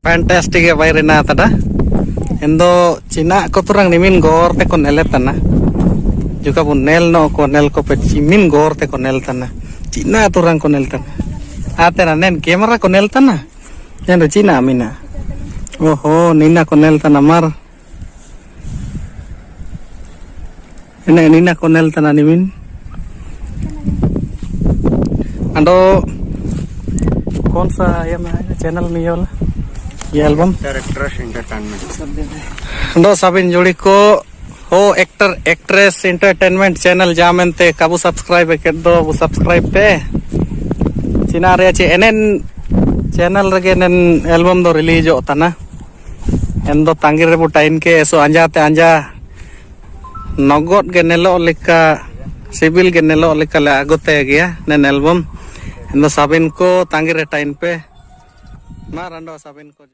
fantastic ಬೈರಿನ ತಡ ಎಂದೋ ಚಿನ್ನ ಕೊತುರಂಗ್ ನಿಮಿನ್ ಗೋರ್ತೆ ಕೊ ನೆಲೆತನ juga pun nel no ko nel ko pe cimin gor te ko nel tana cina turang ko nel tana atena nen kamera ko nel tana nen cina mina oho nina ko nel tana mar ene nina ko nel tana nimin ando कौन सा ये channel में ये वाला ये album directors entertainment ando sabin jodi ko हो actor actress entertainment channel जामनते काबू subscribe कर दो वो सब्सक्राइब पे चिना रे चे एनएन चैनल रगे नन एल्बम दो रिलीज होता ना एन दो तांगिर रे टाइम के सो अंजाते अंजा नगद के नेलो लिका सिविल के नेलो लिका ले आगोते गया नन एल्बम एन दो साबिन को तांगिर रे टाइम पे मार अंडो साबिन को